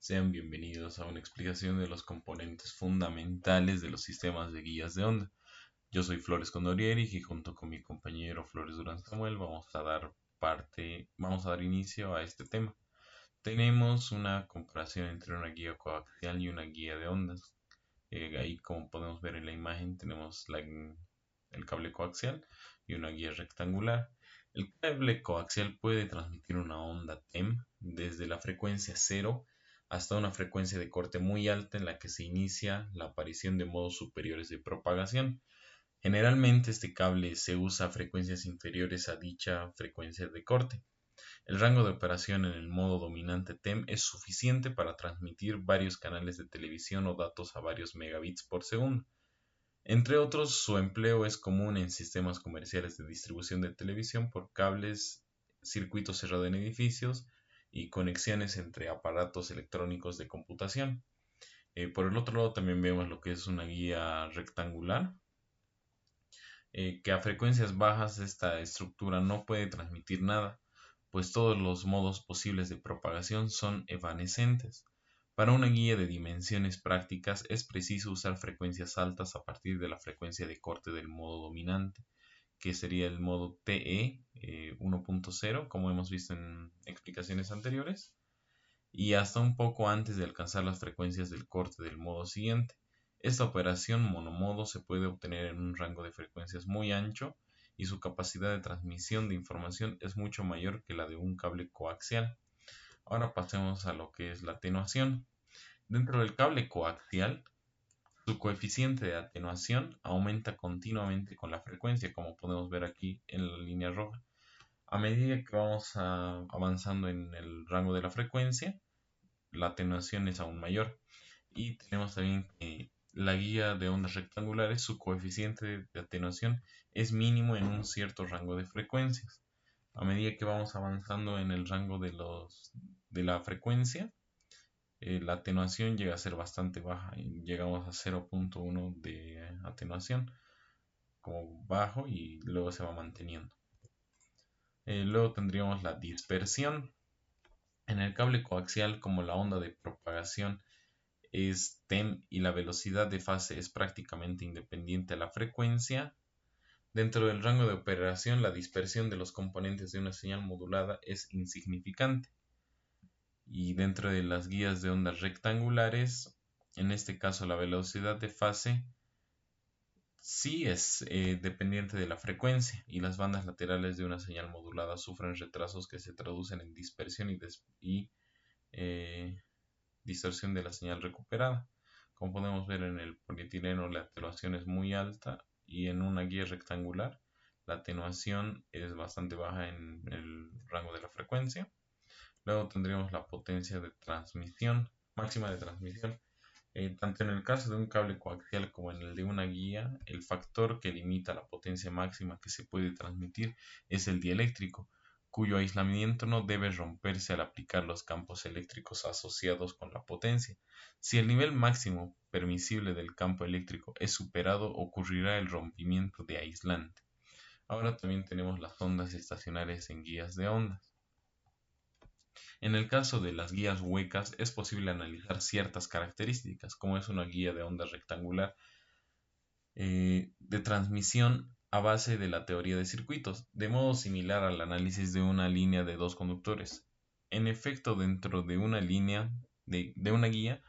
Sean bienvenidos a una explicación de los componentes fundamentales de los sistemas de guías de onda. Yo soy Flores Condorieri y junto con mi compañero Flores Durán Samuel vamos a dar inicio a este tema. Tenemos una comparación entre una guía coaxial y una guía de ondas. Ahí, como podemos ver en la imagen, tenemos el cable coaxial y una guía rectangular. El cable coaxial puede transmitir una onda TEM desde la frecuencia cero hasta una frecuencia de corte muy alta en la que se inicia la aparición de modos superiores de propagación. Generalmente este cable se usa a frecuencias inferiores a dicha frecuencia de corte. El rango de operación en el modo dominante TEM es suficiente para transmitir varios canales de televisión o datos a varios megabits por segundo. Entre otros, su empleo es común en sistemas comerciales de distribución de televisión por cables, circuitos cerrados en edificios y conexiones entre aparatos electrónicos de computación. Por el otro lado también vemos lo que es una guía rectangular, que a frecuencias bajas esta estructura no puede transmitir nada, pues todos los modos posibles de propagación son evanescentes. Para una guía de dimensiones prácticas es preciso usar frecuencias altas a partir de la frecuencia de corte del modo dominante, que sería el modo TE 1.0, como hemos visto en explicaciones anteriores, y hasta un poco antes de alcanzar las frecuencias del corte del modo siguiente. Esta operación monomodo se puede obtener en un rango de frecuencias muy ancho y su capacidad de transmisión de información es mucho mayor que la de un cable coaxial. Ahora pasemos a lo que es la atenuación. Dentro del cable coaxial, su coeficiente de atenuación aumenta continuamente con la frecuencia, como podemos ver aquí en la línea roja. A medida que vamos avanzando en el rango de la frecuencia, la atenuación es aún mayor. Y tenemos también que la guía de ondas rectangulares, su coeficiente de atenuación es mínimo en un cierto rango de frecuencias. A medida que vamos avanzando en el rango de la frecuencia, la atenuación llega a ser bastante baja y llegamos a 0.1 de atenuación como bajo y luego se va manteniendo. Luego tendríamos la dispersión. En el cable coaxial, como la onda de propagación es TEM y la velocidad de fase es prácticamente independiente a la frecuencia, dentro del rango de operación la dispersión de los componentes de una señal modulada es insignificante. Y dentro de las guías de ondas rectangulares, en este caso la velocidad de fase sí es dependiente de la frecuencia y las bandas laterales de una señal modulada sufren retrasos que se traducen en dispersión y eh, distorsión de la señal recuperada. Como podemos ver en el polietileno, la atenuación es muy alta y en una guía rectangular la atenuación es bastante baja en el rango de la frecuencia. Luego tendríamos la potencia de transmisión, máxima de transmisión. Tanto en el caso de un cable coaxial como en el de una guía, el factor que limita la potencia máxima que se puede transmitir es el dieléctrico, cuyo aislamiento no debe romperse al aplicar los campos eléctricos asociados con la potencia. Si el nivel máximo permisible del campo eléctrico es superado, ocurrirá el rompimiento de aislante. Ahora también tenemos las ondas estacionarias en guías de ondas. En el caso de las guías huecas es posible analizar ciertas características, como es una guía de onda rectangular de transmisión a base de la teoría de circuitos, de modo similar al análisis de una línea de dos conductores. En efecto, dentro de una línea de una guía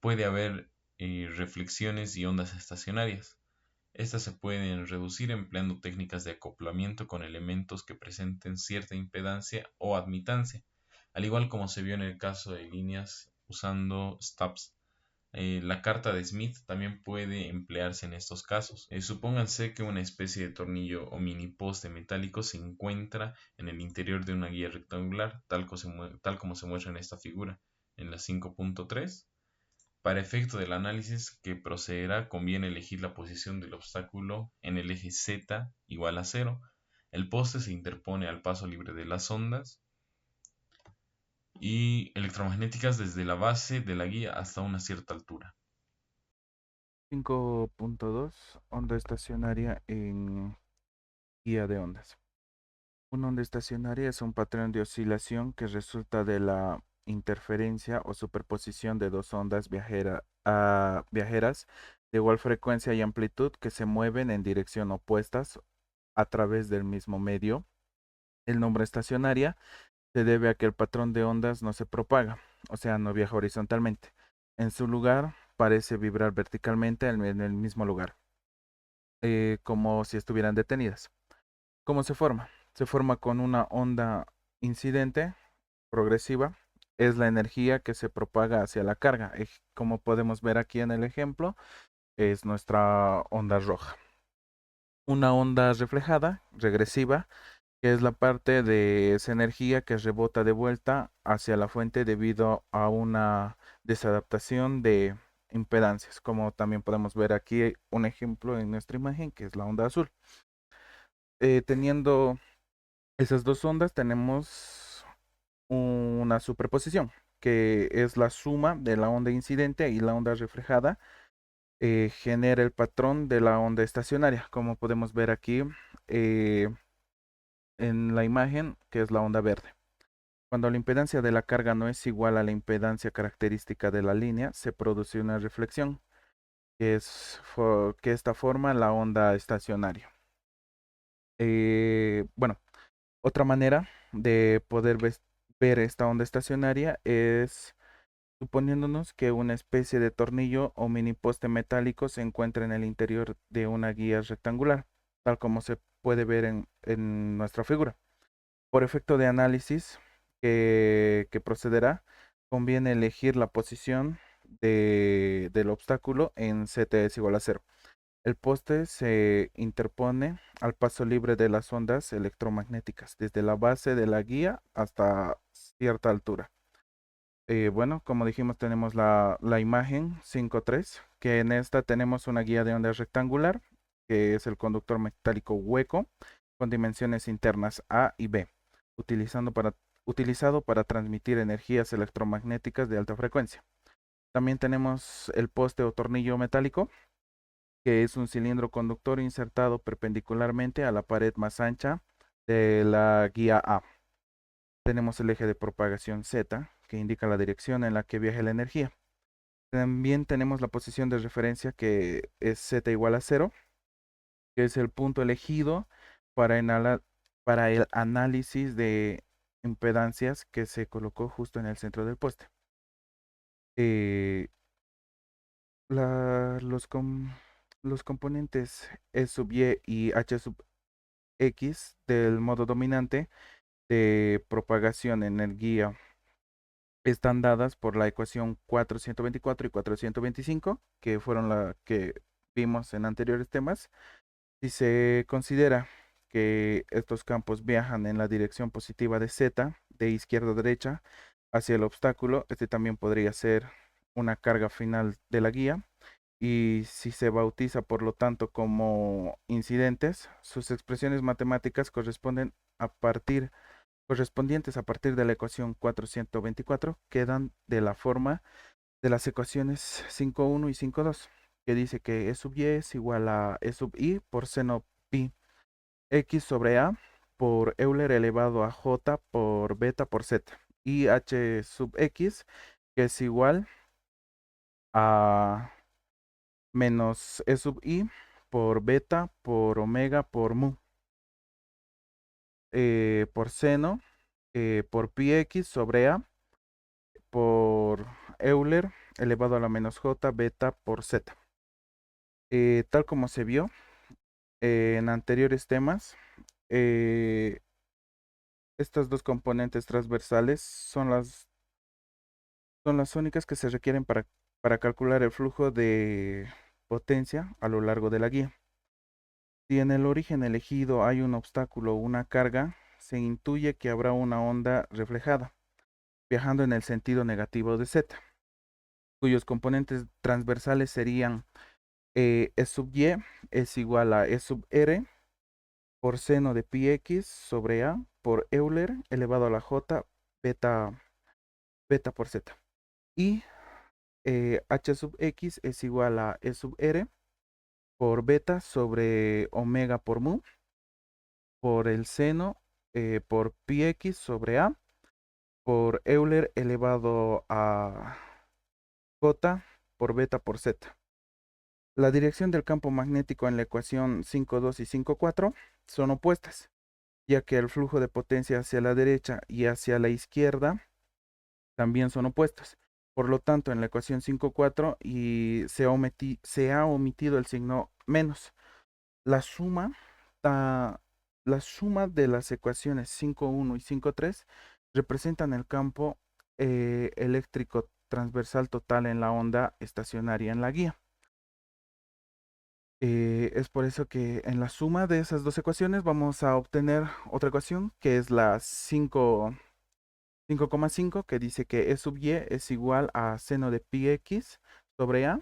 puede haber reflexiones y ondas estacionarias. Estas se pueden reducir empleando técnicas de acoplamiento con elementos que presenten cierta impedancia o admitancia, al igual como se vio en el caso de líneas usando stubs. La carta de Smith también puede emplearse en estos casos. Supónganse que una especie de tornillo o mini poste metálico se encuentra en el interior de una guía rectangular, tal como se muestra en esta figura, en la 5.3. Para efecto del análisis que procederá, conviene elegir la posición del obstáculo en el eje Z igual a 0. El poste se interpone al paso libre de las ondas y electromagnéticas desde la base de la guía hasta una cierta altura. 5.2 Onda estacionaria en guía de ondas. Una onda estacionaria es un patrón de oscilación que resulta de la interferencia o superposición de dos ondas viajeras de igual frecuencia y amplitud que se mueven en dirección opuestas a través del mismo medio. El nombre estacionaria se debe a que el patrón de ondas no se propaga, o sea, no viaja horizontalmente. En su lugar, parece vibrar verticalmente en el mismo lugar, como si estuvieran detenidas. ¿Cómo se forma? Se forma con una onda incidente progresiva. Es la energía que se propaga hacia la carga. Como podemos ver aquí en el ejemplo, es nuestra onda roja. Una onda reflejada, regresiva, que es la parte de esa energía que rebota de vuelta hacia la fuente debido a una desadaptación de impedancias, como también podemos ver aquí un ejemplo en nuestra imagen, que es la onda azul. Teniendo esas dos ondas, tenemos una superposición, que es la suma de la onda incidente y la onda reflejada, genera el patrón de la onda estacionaria, como podemos ver aquí eh, en la imagen, que es la onda verde. Cuando la impedancia de la carga no es igual a la impedancia característica de la línea, se produce una reflexión, que esta forma la onda estacionaria. Bueno, otra manera de poder ver esta onda estacionaria es suponiéndonos que una especie de tornillo o mini poste metálico se encuentra en el interior de una guía rectangular, tal como se puede ver en nuestra figura. Por efecto de análisis que procederá, conviene elegir la posición del obstáculo en CT es igual a cero. El poste se interpone al paso libre de las ondas electromagnéticas, desde la base de la guía hasta cierta altura. Bueno, como dijimos, tenemos la imagen 5.3, que en esta tenemos una guía de onda rectangular, que es el conductor metálico hueco, con dimensiones internas A y B, utilizado para transmitir energías electromagnéticas de alta frecuencia. También tenemos el poste o tornillo metálico, que es un cilindro conductor insertado perpendicularmente a la pared más ancha de la guía A. Tenemos el eje de propagación Z, que indica la dirección en la que viaja la energía. También tenemos la posición de referencia, que es Z igual a cero, que es el punto elegido para, para el análisis de impedancias que se colocó justo en el centro del poste. Eh, los componentes E sub Y y H sub X del modo dominante de propagación energía están dadas por la ecuación 424 y 425, que fueron la que vimos en anteriores temas. Si se considera que estos campos viajan en la dirección positiva de Z, de izquierda a derecha, hacia el obstáculo, este también podría ser una carga final de la guía. Y si se bautiza, por lo tanto, como incidentes, sus expresiones matemáticas correspondientes a partir de la ecuación 424 quedan de la forma de las ecuaciones 5.1 y 5.2, que dice que E sub y es igual a E sub i por seno pi x sobre a por Euler elevado a j por beta por z, y h sub x, que es igual a menos E sub i por beta por omega por mu, por seno por pi x sobre a por Euler elevado a la menos j beta por z. Tal como se vio en anteriores temas, eh, estas dos componentes transversales son las únicas que se requieren para calcular el flujo de potencia a lo largo de la guía. Si en el origen elegido hay un obstáculo o una carga, se intuye que habrá una onda reflejada, viajando en el sentido negativo de z, cuyos componentes transversales serían E sub y es igual a E sub r por seno de pi x sobre a por Euler elevado a la j beta por z. Y h sub x es igual a E sub r por beta sobre omega por mu por el seno por pi x sobre a por Euler elevado a J por beta por Z. La dirección del campo magnético en la ecuación 5.2 y 5.4 son opuestas, ya que el flujo de potencia hacia la derecha y hacia la izquierda también son opuestas. Por lo tanto, en la ecuación 5.4 y se ha omitido el signo menos. La suma, la suma de las ecuaciones 5.1 y 5.3 representan el campo eléctrico transversal total en la onda estacionaria en la guía. Es por eso que en la suma de esas dos ecuaciones vamos a obtener otra ecuación que es la 5,5 que dice que E sub y es igual a seno de pi x sobre a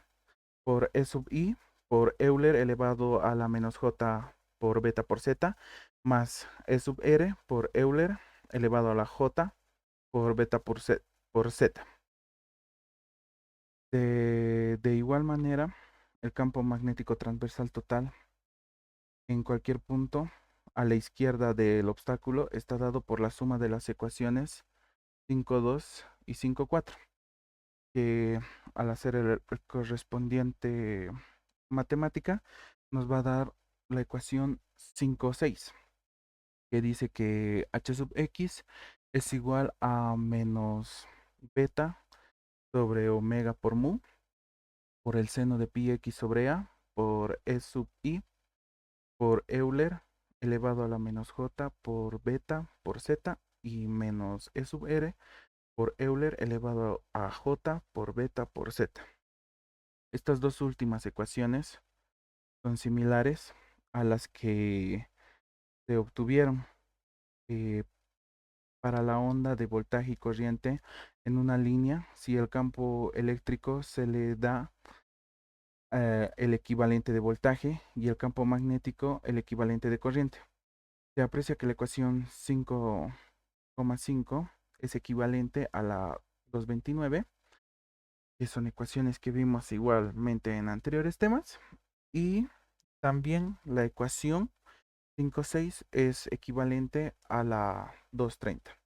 por E sub i por Euler elevado a la menos j por beta por z más E sub r por Euler elevado a la j por beta por z. De igual manera, el campo magnético transversal total en cualquier punto a la izquierda del obstáculo está dado por la suma de las ecuaciones 5.2 y 5.4, que al hacer el correspondiente matemática nos va a dar la ecuación 5.6, que dice que h sub x es igual a menos beta sobre omega por mu por el seno de pi x sobre a por e sub i por Euler elevado a la menos j por beta por z y menos e sub r por Euler elevado a j por beta por z. Estas dos últimas ecuaciones son similares a las que se obtuvieron eh, para la onda de voltaje y corriente en una línea si el campo eléctrico se le da el equivalente de voltaje y el campo magnético el equivalente de corriente. Se aprecia que la ecuación 5,5 es equivalente a la 229, que son ecuaciones que vimos igualmente en anteriores temas, y también la ecuación 5,6 es equivalente a la 230.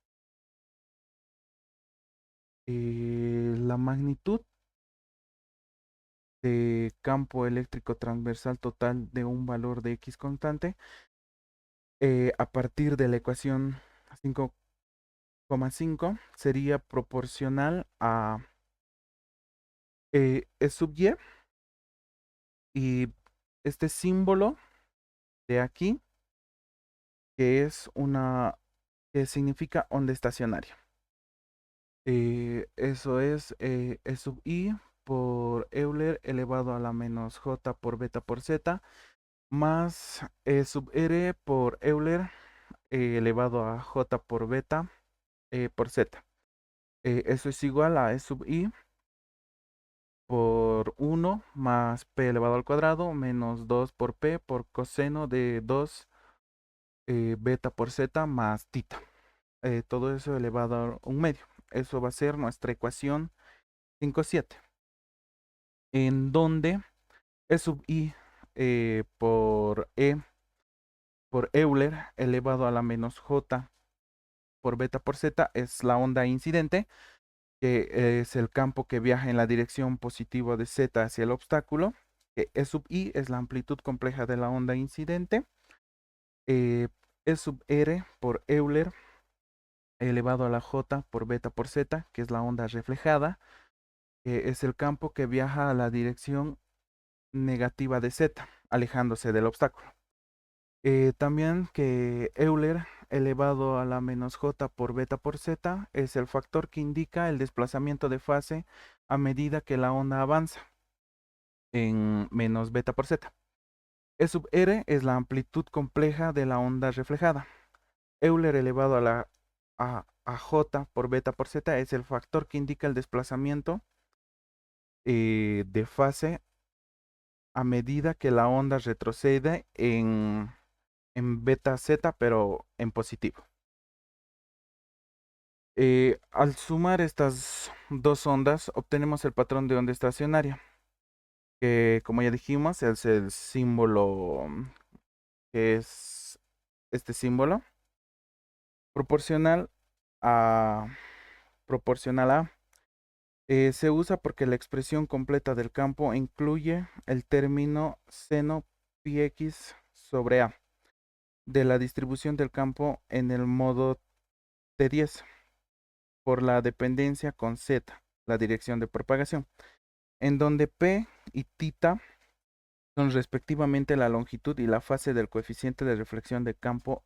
La magnitud de campo eléctrico transversal total de un valor de X constante a partir de la ecuación 5,5 sería proporcional a E sub y este símbolo de aquí que significa onda estacionaria. Eso es E sub i por Euler elevado a la menos j por beta por z más E sub r por Euler elevado a j por beta por z. Eso es igual a E sub i por 1 más p elevado al cuadrado menos 2 por p por coseno de 2 beta por z más tita. Todo eso elevado a un medio. Eso va a ser nuestra ecuación 5,7, en donde E sub i por E por Euler elevado a la menos j por beta por z es la onda incidente, que es el campo que viaja en la dirección positiva de z hacia el obstáculo. E sub i es la amplitud compleja de la onda incidente. E sub r por Euler elevado a la j por beta por z, que es la onda reflejada, que es el campo que viaja a la dirección negativa de z, alejándose del obstáculo. También que Euler elevado a la menos j por beta por z es el factor que indica el desplazamiento de fase a medida que la onda avanza en menos beta por z. E sub r es la amplitud compleja de la onda reflejada. Euler elevado a j por beta por z es el factor que indica el desplazamiento de fase a medida que la onda retrocede en beta z, pero en positivo. Al sumar estas dos ondas, obtenemos el patrón de onda estacionaria, que como ya dijimos, es el símbolo que es este símbolo, proporcional a proporcional a. Se usa porque la expresión completa del campo incluye el término seno πx sobre a de la distribución del campo en el modo T10 por la dependencia con z, la dirección de propagación, en donde p y θ son respectivamente la longitud y la fase del coeficiente de reflexión de campo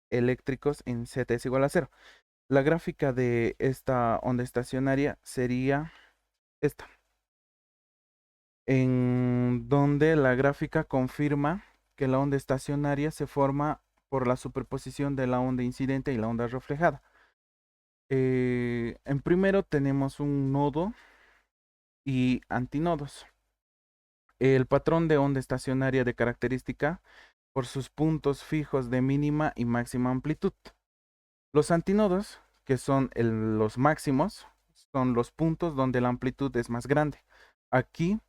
eléctricos en z es igual a 0. La gráfica de esta onda estacionaria sería esta, en donde la gráfica confirma que la onda estacionaria se forma por la superposición de la onda incidente y la onda reflejada. En primero tenemos un nodo y antinodos. El patrón de onda estacionaria de característica por sus puntos fijos de mínima y máxima amplitud. Los antinodos, que son los máximos, son los puntos donde la amplitud es más grande. Aquí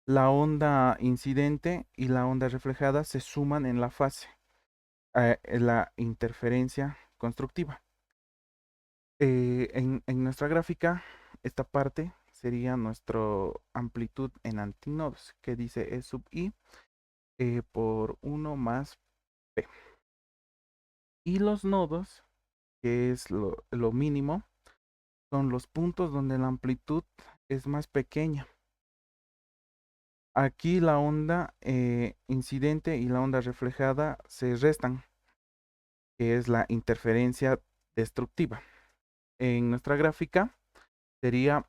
la onda incidente y la onda reflejada se suman en la fase, en la interferencia constructiva. En nuestra gráfica, esta parte sería nuestra amplitud en antinodos, que dice E sub i por 1 más p. Y los nodos, que es lo mínimo, son los puntos donde la amplitud es más pequeña. Aquí la onda incidente y la onda reflejada se restan, que es la interferencia destructiva. En nuestra gráfica sería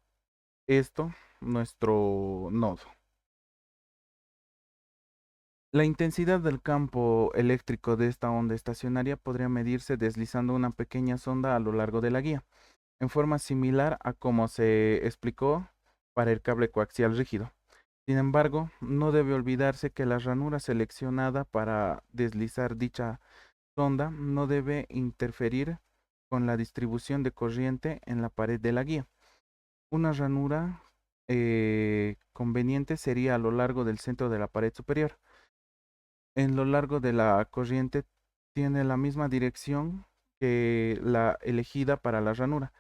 esto nuestro nodo. La intensidad del campo eléctrico de esta onda estacionaria podría medirse deslizando una pequeña sonda a lo largo de la guía, en forma similar a como se explicó para el cable coaxial rígido. Sin embargo, no debe olvidarse que la ranura seleccionada para deslizar dicha sonda no debe interferir con la distribución de corriente en la pared de la guía. Una ranura conveniente sería a lo largo del centro de la pared superior. En lo largo de la corriente tiene la misma dirección que la elegida para la ranura,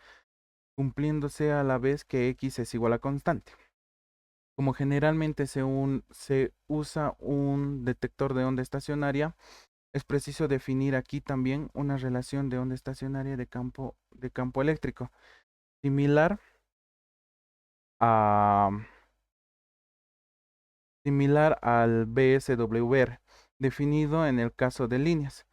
cumpliéndose a la vez que x es igual a constante. Como generalmente se usa un detector de onda estacionaria, es preciso definir aquí también una relación de onda estacionaria de campo eléctrico, similar a similar al BSWR, definido en el caso de líneas.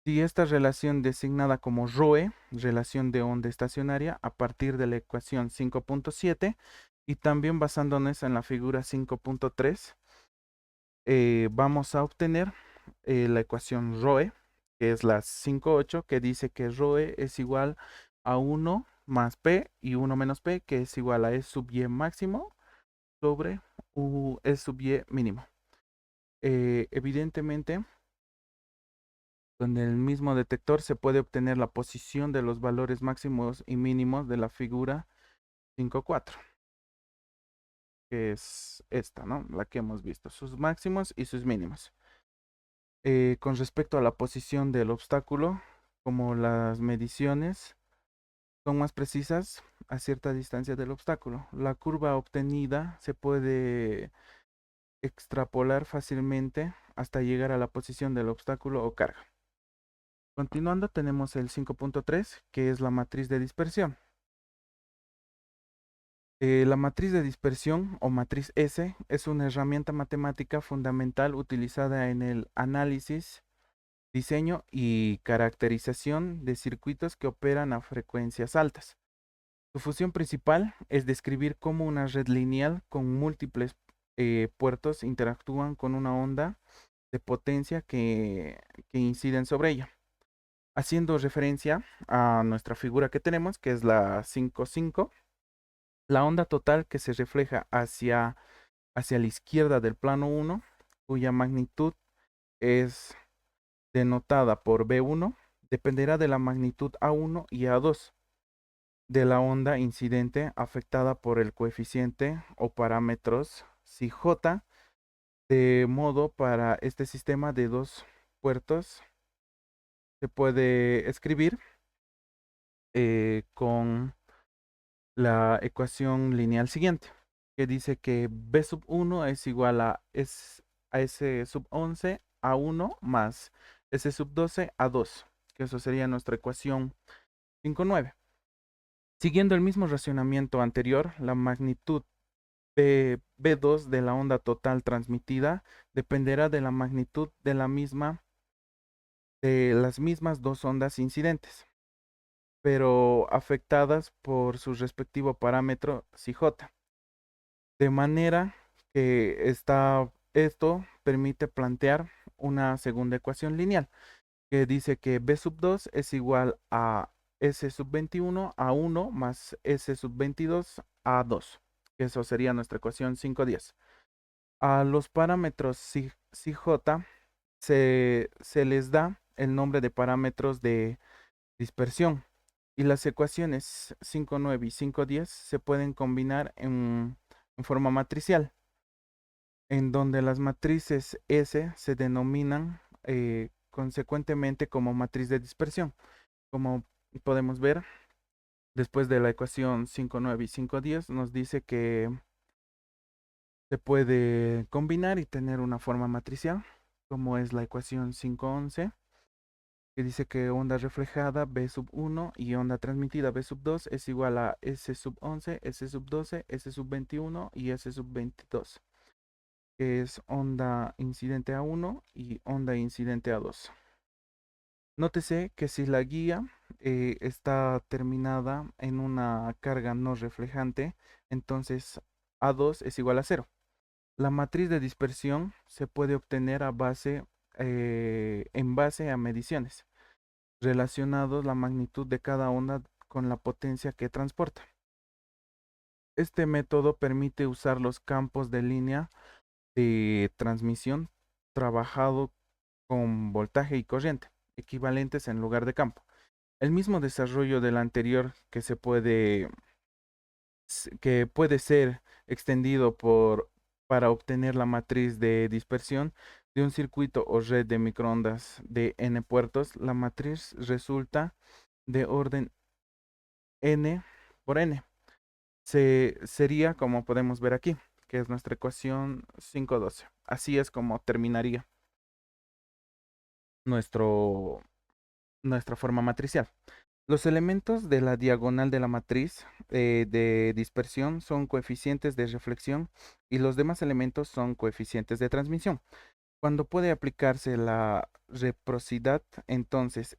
Si esta relación designada como ROE, relación de onda estacionaria, a partir de la ecuación 5.7 y también basándonos en la figura 5.3, vamos a obtener la ecuación ROE, que es la 5.8, que dice que ROE es igual a 1 más P y 1 menos P, que es igual a E sub Y máximo sobre E sub Y mínimo. Evidentemente, con el mismo detector se puede obtener la posición de los valores máximos y mínimos de la figura 5.4, que es esta, ¿no? La que hemos visto, sus máximos y sus mínimos. Con respecto a la posición del obstáculo, como las mediciones son más precisas a cierta distancia del obstáculo, la curva obtenida se puede extrapolar fácilmente hasta llegar a la posición del obstáculo o carga. Continuando, tenemos el 5.3, que es la matriz de dispersión. La matriz de dispersión o matriz S es una herramienta matemática fundamental utilizada en el análisis, diseño y caracterización de circuitos que operan a frecuencias altas. Su función principal es describir cómo una red lineal con múltiples puertos interactúan con una onda de potencia que inciden sobre ella. Haciendo referencia a nuestra figura que tenemos, que es la 5.5, la onda total que se refleja hacia la izquierda del plano 1, cuya magnitud es denotada por B1, dependerá de la magnitud A1 y A2 de la onda incidente afectada por el coeficiente o parámetros Cj, de modo para este sistema de dos puertos se puede escribir con la ecuación lineal siguiente, que dice que B sub 1 es igual a S sub 11 a 1 más S sub 12 a 2, que eso sería nuestra ecuación 5,9. Siguiendo el mismo racionamiento anterior, la magnitud de B2 de la onda total transmitida dependerá de la magnitud de las mismas dos ondas incidentes, pero afectadas por su respectivo parámetro CJ. De manera que esto permite plantear una segunda ecuación lineal que dice que B sub 2 es igual a S sub 21 a 1 más S sub 22 a 2. Eso sería nuestra ecuación 5,10. A los parámetros CJ se les da el nombre de parámetros de dispersión y las ecuaciones 5,9 y 5,10 se pueden combinar en forma matricial, en donde las matrices S se denominan consecuentemente como matriz de dispersión. Como podemos ver, después de la ecuación 5,9 y 5,10 nos dice que se puede combinar y tener una forma matricial, como es la ecuación 5,11, que dice que onda reflejada B sub 1 y onda transmitida B sub 2 es igual a S sub 11, S sub 12, S sub 21 y S sub 22, que es onda incidente a 1 y onda incidente a 2. Nótese que si la guía está terminada en una carga no reflejante, entonces A2 es igual a 0. La matriz de dispersión se puede obtener en base a mediciones relacionados la magnitud de cada onda con la potencia que transporta. Este método permite usar los campos de línea de transmisión trabajado con voltaje y corriente, equivalentes en lugar de campo. El mismo desarrollo del anterior que puede ser extendido para obtener la matriz de dispersión de un circuito o red de microondas de n puertos. La matriz resulta de orden n por n. Sería como podemos ver aquí, que es nuestra ecuación 5,12. Así es como terminaría nuestro, nuestra forma matricial. Los elementos de la diagonal de la matriz de dispersión son coeficientes de reflexión y los demás elementos son coeficientes de transmisión. Cuando puede aplicarse la reciprocidad, entonces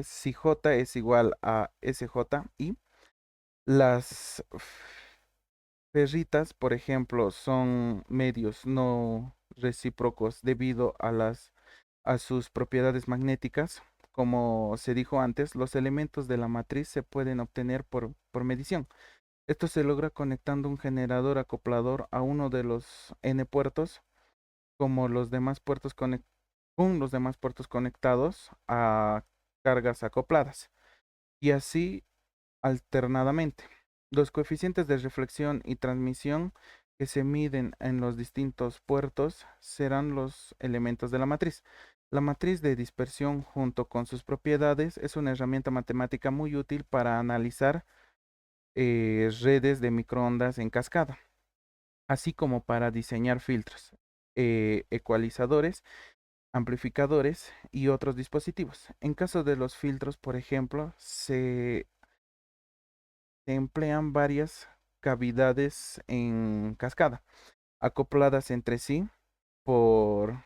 si J es igual a SJ y las ferritas, por ejemplo, son medios no recíprocos debido a sus propiedades magnéticas. Como se dijo antes, los elementos de la matriz se pueden obtener por medición. Esto se logra conectando un generador acoplador a uno de los n puertos, como con los demás puertos conectados a cargas acopladas, y así alternadamente. Los coeficientes de reflexión y transmisión que se miden en los distintos puertos serán los elementos de la matriz. La matriz de dispersión, junto con sus propiedades, es una herramienta matemática muy útil para analizar redes de microondas en cascada, así como para diseñar filtros, ecualizadores, amplificadores y otros dispositivos. En caso de los filtros, por ejemplo, se emplean varias cavidades en cascada, acopladas entre sí por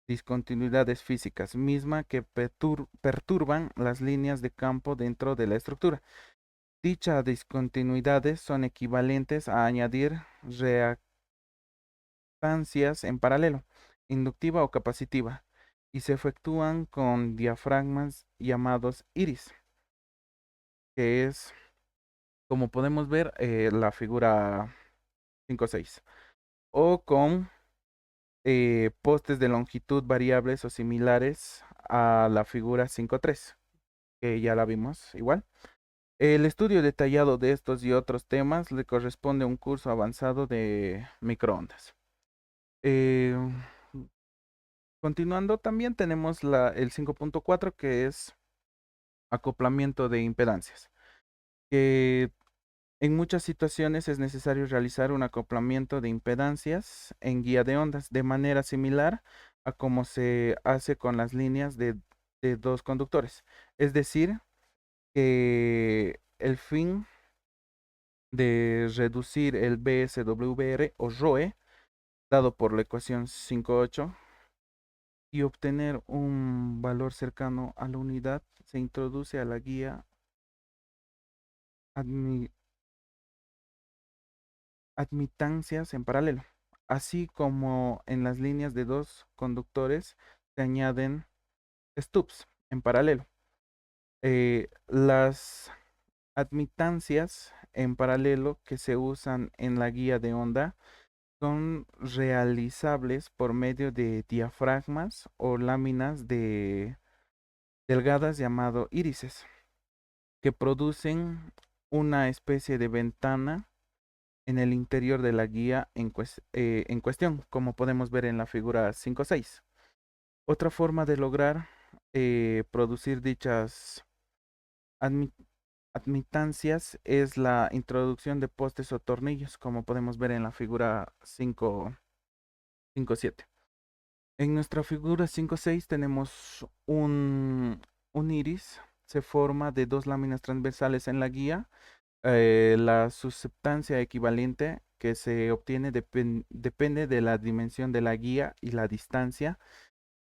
discontinuidades físicas, misma que perturban las líneas de campo dentro de la estructura. Dichas discontinuidades son equivalentes a añadir reactancias en paralelo, inductiva o capacitiva, y se efectúan con diafragmas llamados iris, que es, como podemos ver, la figura 5,6, o con postes de longitud variables o similares a la figura 5,3, que ya la vimos igual. El estudio detallado de estos y otros temas le corresponde a un curso avanzado de microondas. Eh, Continuando, también tenemos el 5,4, que es acoplamiento de impedancias, que En muchas situaciones es necesario realizar un acoplamiento de impedancias en guía de ondas de manera similar a como se hace con las líneas de dos conductores. Es decir, que el fin de reducir el BSWR o ROE, dado por la ecuación 5.8, y obtener un valor cercano a la unidad, se introduce a la guía admi- admitancias en paralelo, así como en las líneas de dos conductores se añaden stubs en paralelo. Las admitancias en paralelo que se usan en la guía de onda son realizables por medio de diafragmas o láminas delgadas llamado írises, que producen una especie de ventana en el interior de la guía en cuestión, como podemos ver en la figura 5.6. Otra forma de lograr producir dichas admi- admitancias es la introducción de postes o tornillos, como podemos ver en la figura 5.7. En nuestra figura 5.6 tenemos un iris, se forma de dos láminas transversales en la guía. La susceptancia equivalente que se obtiene depende de la dimensión de la guía y la distancia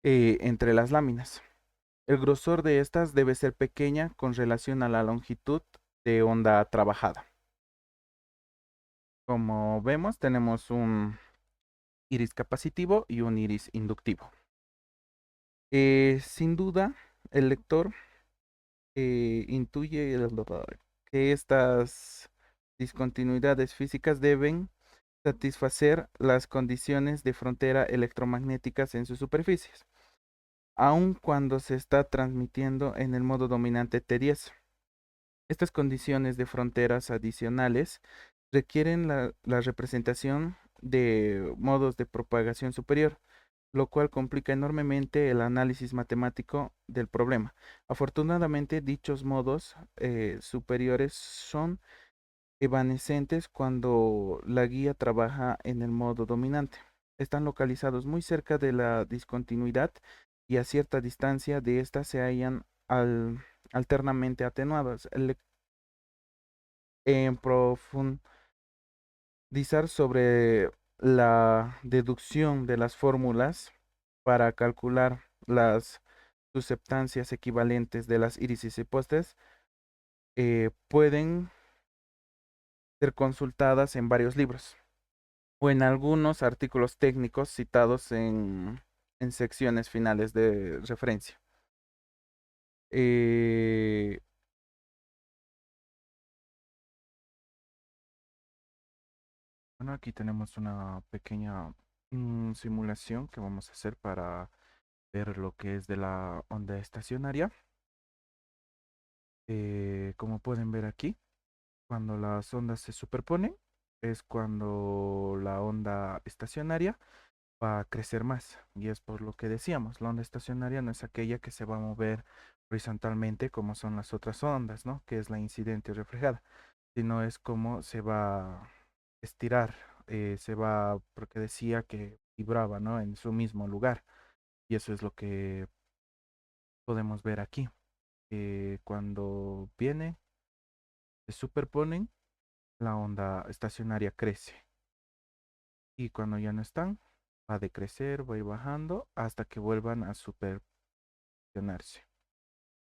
entre las láminas. El grosor de estas debe ser pequeña con relación a la longitud de onda trabajada. Como vemos, tenemos un iris capacitivo y un iris inductivo. Sin duda, el lector intuye que estas discontinuidades físicas deben satisfacer las condiciones de frontera electromagnéticas en sus superficies, aun cuando se está transmitiendo en el modo dominante T10. Estas condiciones de fronteras adicionales requieren la representación de modos de propagación superior, lo cual complica enormemente el análisis matemático del problema. Afortunadamente, dichos modos superiores son evanescentes cuando la guía trabaja en el modo dominante. Están localizados muy cerca de la discontinuidad y a cierta distancia de esta se hallan alternamente atenuadas. En profundizar sobre la deducción de las fórmulas para calcular las susceptancias equivalentes de las írisis y postes pueden ser consultadas en varios libros o en algunos artículos técnicos citados en secciones finales de referencia. Eh, bueno, aquí tenemos una pequeña simulación que vamos a hacer para ver lo que es de la onda estacionaria. Como pueden ver aquí, cuando las ondas se superponen, es cuando la onda estacionaria va a crecer más. Y es por lo que decíamos, la onda estacionaria no es aquella que se va a mover horizontalmente como son las otras ondas, ¿no? Que es la incidente y reflejada, sino es como se va a estirar, porque decía que vibraba, ¿no? En su mismo lugar. Y eso es lo que podemos ver aquí. Cuando viene, se superponen, la onda estacionaria crece. Y cuando ya no están, va a decrecer, va a ir bajando hasta que vuelvan a superposicionarse.